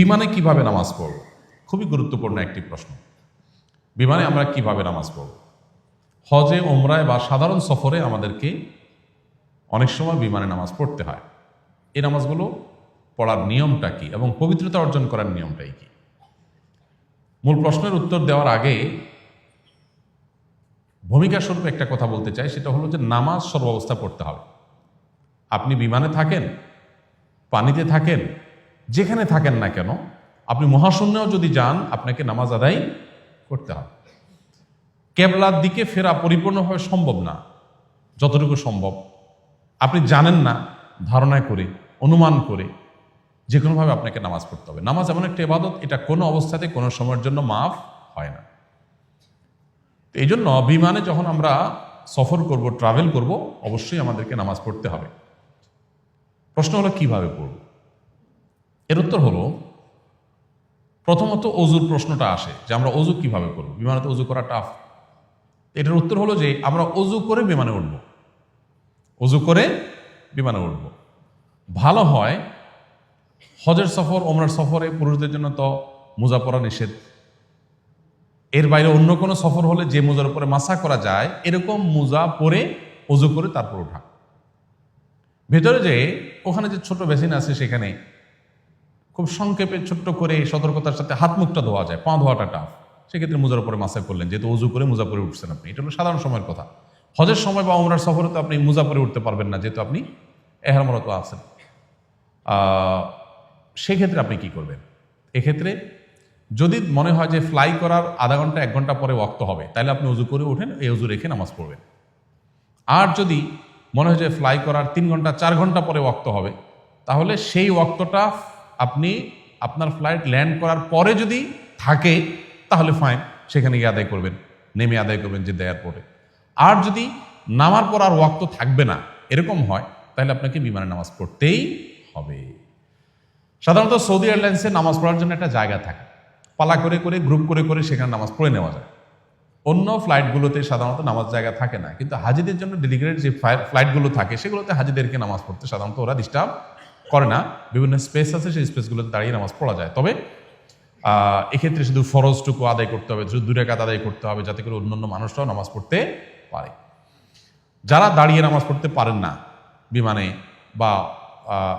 বিমানে কিভাবে নামাজ পড়ব? খুবই গুরুত্বপূর্ণ একটি প্রশ্ন। বিমানে আমরা কিভাবে নামাজ পড়ব? হজে, ওমরায় বা সাধারণ সফরে আমাদেরকে অনেক সময় বিমানে নামাজ পড়তে হয়। এই নামাজগুলো পড়ার নিয়মটা কি এবং পবিত্রতা অর্জন করার নিয়মটাই কি? মূল প্রশ্নের উত্তর দেওয়ার আগে ভূমিকা স্বরূপ একটা কথা বলতে চাই, সেটা হলো যে নামাজ সর্বাবস্থা পড়তে হবে। আপনি বিমানে থাকেন, পানিতে থাকেন, যেখানে থাকেন না কেন, আপনি মহাশূন্যেও যদি যান, আপনাকে নামাজ আদায় করতে হবে। কেবলার দিকে ফেরা পরিপূর্ণভাবে সম্ভব না। যতটুকু সম্ভব আপনি জানেন না, ধারণা করে, অনুমান করে যে কোনোভাবে আপনাকে নামাজ পড়তে হবে। নামাজ এমন একটা ইবাদত, এটা কোনো অবস্থাতে কোনো সময়ের জন্য মাফ হয় না। এই জন্য বিমানে যখন আমরা সফর করব, ট্রাভেল করব, অবশ্যই আমাদেরকে নামাজ পড়তে হবে। প্রশ্ন হলো কিভাবে পড়ব? এর উত্তর হলো, প্রথমত অজুর প্রশ্নটা আসে যে আমরা অজু কিভাবে করব। বিমানে তো অজু করা টাফ। এটার উত্তর হলো যে আমরা অজু করে বিমানে উঠব। অজু করে বিমানে উঠব। ভালো হয়, হজের সফর, ওমরার সফরে পুরুষদের জন্য তো মোজা পরা নিষেধ। এর বাইরে অন্য কোনো সফর হলে যে মোজার উপরে মাসা করা যায়, এরকম মোজা পরে অজু করে তারপর ওঠা। ভেতরে যে ওখানে যে ছোট বেসিন আছে, সেখানে খুব সংক্ষেপে ছোট্ট করে সতর্কতার সাথে হাত মুখটা ধোয়া যায়, পা ধোয়াটা টাফ। সেক্ষেত্রে মোজার উপরে মাসা করলেন, যেহেতু অজু করে মোজা পরে উঠছেন আপনি। এটা হলো সাধারণ সময়ের কথা। হজের সময় বা ওমরার সফরে তো আপনি মোজা পরে উঠতে পারবেন না, যেহেতু আপনি এহরামরত আছেন। সেক্ষেত্রে আপনি কি করবেন? এক্ষেত্রে যদি মনে হয় যে ফ্লাই করার আধা ঘন্টা 1 ঘন্টা পরে ওয়াক্ত হবে, তাহলে আপনি অজু করে ওঠেন, এই অজু রেখে নামাজ পড়বেন। আর যদি মনে হয় যে ফ্লাই করার 3 ঘন্টা 4 ঘন্টা পরে ওয়াক্ত হবে, তাহলে সেই ওয়াক্তটা আপনি আপনার ফ্লাইট ল্যান্ড করার পরে যদি থাকে, তাহলে ফাইন, সেখানে গিয়ে আদায় করবেন, নেমে আদায় করবেন জেদ্দা এয়ারপোর্টে। আর যদি নামার পর আর ওয়াক্ত থাকবে না, এরকম হয়, তাহলে আপনাকে বিমানে নামাজ পড়তেই হবে। সাধারণত সৌদি এয়ারলাইন্সে নামাজ পড়ার জন্য একটা জায়গা থাকে, পালা করে করে, গ্রুপ করে করে সেখানে নামাজ পড়ে নেওয়া যায়। অন্য ফ্লাইটগুলোতে সাধারণত নামাজ জায়গা থাকে না, কিন্তু হাজিদের জন্য ডেডিকেটেড যে ফ্লাইটগুলো থাকে, সেগুলোতে হাজিদেরকে নামাজ পড়তে সাধারণত ওরা ডিস্টার্ব করে না। বিভিন্ন স্পেস আছে, সেই স্পেসগুলোতে দাঁড়িয়ে নামাজ পড়া যায়। তবে এক্ষেত্রে শুধু ফরজটুকু আদায় করতে হবে, শুধু 2 রাকাত আদায় করতে হবে, যাতে করে অন্যান্য মানুষরাও নামাজ পড়তে পারে। যারা দাঁড়িয়ে নামাজ পড়তে পারেন না বিমানে বা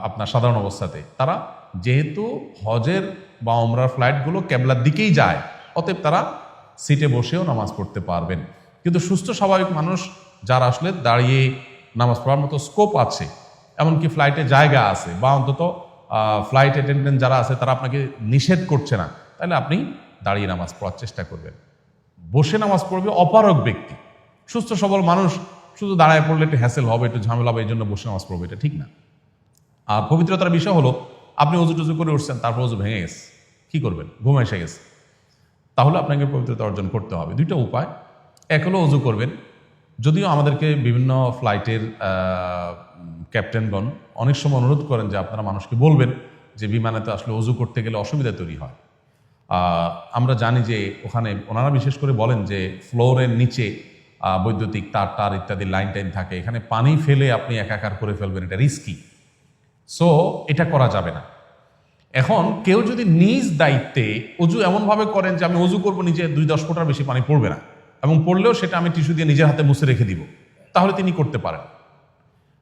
আপনার সাধারণ অবস্থাতে, তারা যেহেতু হজের বা ওমরার ফ্লাইটগুলো কেবলার দিকেই যায়, অতএব তারা সিটে বসেও নামাজ পড়তে পারবেন। কিন্তু সুস্থ স্বাভাবিক মানুষ যারা আসলে দাঁড়িয়ে নামাজ পড়ার মতো স্কোপ আছে, এমনকি ফ্লাইটে জায়গা আছে, বা অন্তত ফ্লাইট অ্যাটেন্ডেন্ট যারা আছে তারা আপনাকে নিষেধ করছে না, তাহলে আপনি দাঁড়িয়ে নামাজ পড়ার চেষ্টা করবেন। বসে নামাজ পড়বে অপারগ ব্যক্তি। সুস্থ সবল মানুষ শুধু দাঁড়ায় পড়লে একটু হ্যাসেল হবে, একটু ঝামেলা হবে, এই জন্য বসে নামাজ পড়বে, এটা ঠিক না। আর পবিত্রতার বিষয় হলো, আপনি অজু টজু করে উঠছেন, তারপর অজু ভেঙে গেছে, কি করবেন? ঘুম এসে গেছে, তাহলে আপনাকে পবিত্রতা অর্জন করতে হবে। 2টা উপায়। এক হলো অজু করবেন। যদিও আমাদেরকে বিভিন্ন ফ্লাইটের ক্যাপ্টেনগণ অনেক সময় অনুরোধ করেন যে আপনারা মানুষকে বলবেন যে বিমানেতে আসলে অজু করতে গেলে অসুবিধা তৈরি হয়। আমরা জানি যে ওখানে ওনারা বিশেষ করে বলেন যে ফ্লোরের নিচে বৈদ্যুতিক তার ইত্যাদি লাইন টাইন থাকে, এখানে পানি ফেলে আপনি একাকার করে ফেলবেন, এটা রিস্কি। সো এটা করা যাবে না। এখন কেউ যদি নিজ দায়িত্বে অজু এমনভাবে করেন যে আমি অজু করবো, নিজে 2-10 ফোঁটার বেশি পানি পড়বে না, এবং পড়লেও সেটা আমি টিস্যু দিয়ে নিজের হাতে মুছে রেখে দিব, তাহলে তিনি করতে পারেন।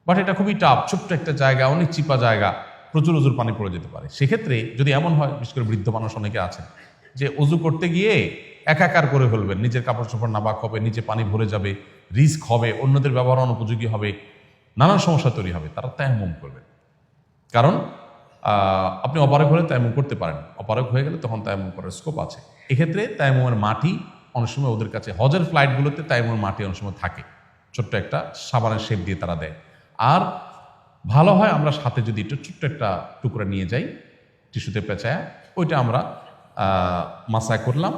বাট এটা খুবই টাফ, ছোট্ট একটা জায়গা, অনেক চিপা জায়গা, প্রচুর অজুর পানি পড়ে যেতে পারে। সেক্ষেত্রে যদি এমন হয়, বিশেষ করে বৃদ্ধ মানুষ অনেকে আছেন, যে অজু করতে গিয়ে একাকার করে ফেলবেন, নিজের কাপড় চোপড় নাবাক হবে, নিচে পানি ভরে যাবে, রিস্ক হবে, অন্যদের ব্যবহার অনুপযোগী হবে, নানান সমস্যা তৈরি হবে, তারা তায়াম্মুম করবেন। কারণ আপনি অপারগ হলে তায়াম্মুম করতে পারেন, অপারগ হয়ে গেলে তখন তায়াম্মুম করার স্কোপ আছে। এক্ষেত্রে তায়াম্মুমের মাটি অনেক সময় ওদের কাছে, হজের ফ্লাইটগুলোতে তায়াম্মুমের মাটি অনেক সময় থাকে, ছোট্ট একটা সাবানের শেপ দিয়ে তারা দেয়। আর ভালো হয় আমরা সাথে যদি একটু ছোট্ট একটা টুকরা নিয়ে যাই, টিস্যুতে পেঁচায়, ওইটা আমরা মাসায় করলাম,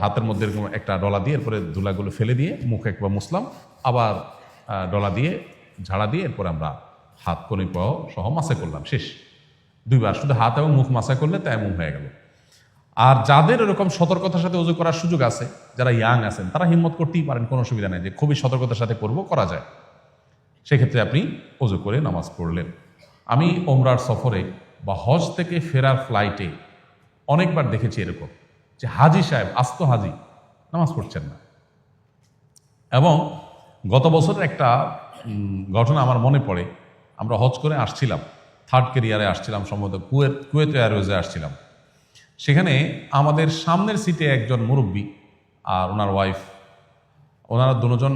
হাতের মধ্যে এরকম একটা ডলা দিয়ে, এরপরে ধুলাগুলো ফেলে দিয়ে মুখে একবার মুছলাম, আবার ডলা দিয়ে ঝাড়া দিয়ে এরপরে আমরা হাত কনুই পাও সহ মাসা করলাম, শেষ। 2 বার শুধু হাত এবং মুখ মাসা করলে তায়াম্মুম হয়ে গেল। আর যাদের এরকম সতর্কতার সাথে অজু করার সুযোগ আছে, যারা ইয়াং আছেন, তারা হিম্মত করতেই পারেন, কোনো অসুবিধা নেই, যে খুবই সতর্কতার সাথে করা যায়। সেক্ষেত্রে আপনি অজু করে নামাজ পড়লেন। আমি ওমরার সফরে বা হজ থেকে ফেরার ফ্লাইটে অনেকবার দেখেছি এরকম যে হাজি সাহেব, আস্ত হাজি, নামাজ পড়ছেন না। এবং গত বছরের একটা ঘটনা আমার মনে পড়ে। আমরা হজ করে আসছিলাম, থার্ড ক্যারিয়ারে আসছিলাম, সম্ভবত কুয়েত এয়ারওয়েজে আসছিলাম। সেখানে আমাদের সামনের সিটে একজন মুরব্বী আর ওনার ওয়াইফ, ওনারা দুজন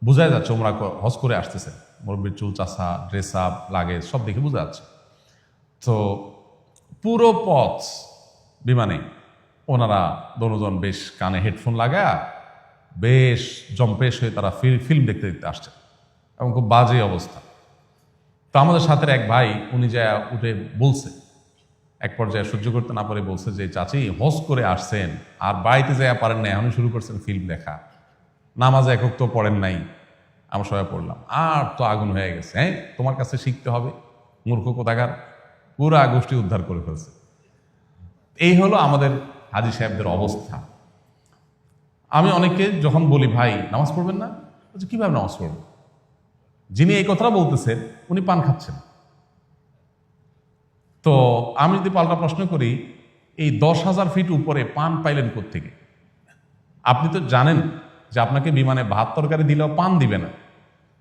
বোঝাই যাচ্ছে ওমরা হজ করে আসতেছে। মুরব্বীর চুল চাষা, ড্রেস আপ, লাগেজ সব দেখে বোঝা যাচ্ছে। তো পুরো পথ বিমানে ওনারা দুজন বেশ কানে হেডফোন লাগা বেশ জম্পেশ হয়ে তারা ফিল্ম দেখতে দেখতে আসছে এবং খুব বাজে অবস্থা। তো আমাদের সাথে এক ভাই, উনি যা উঠে বলছে, এক পর্যায়ে সহ্য করতে না পারে বলছে যে চাচি হজ করে আসছেন আর বাড়িতে যাওয়া পারেন না, এখনই শুরু করছেন ফিল্ম দেখা, নামাজ একক তো পড়েন নাই। আমরা সবাই পড়লাম, আর তো আগুন হয়ে গেছে। হ্যাঁ, তোমার কাছে শিখতে হবে, মূর্খ কোথাকার, পুরা গোষ্ঠী উদ্ধার করে ফেলছে। এই হলো আমাদের হাজী সাহেবদের অবস্থা। আমি অনেককে যখন বলি ভাই নামাজ পড়বেন না, বলছে কিভাবে নামাজ পড়ব? যিনি এই কথাটা বলতেছেন উনি পান খাচ্ছেন। তো আমি যদি পাল্টা প্রশ্ন করি, এই 10,000 ফিট উপরে পান পাইলেন কোত্থেকে? আপনি তো জানেন যে আপনাকে বিমানে ভাত তরকারি দিলেও পান দিবে না,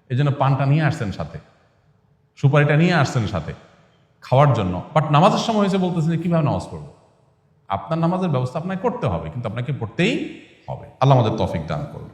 এই জন্য পানটা নিয়ে আসছেন সাথে, সুপারিটা নিয়ে আসছেন সাথে খাওয়ার জন্য। বাট নামাজের সময় হয়েছে বলতেছেন কিভাবে নামাজ পড়ব? আপনার নামাজের ব্যবস্থা আপনাকে করতে হবে, কিন্তু আপনাকে পড়তেই হবে। আল্লাহ আমাদের তৌফিক দান করুন।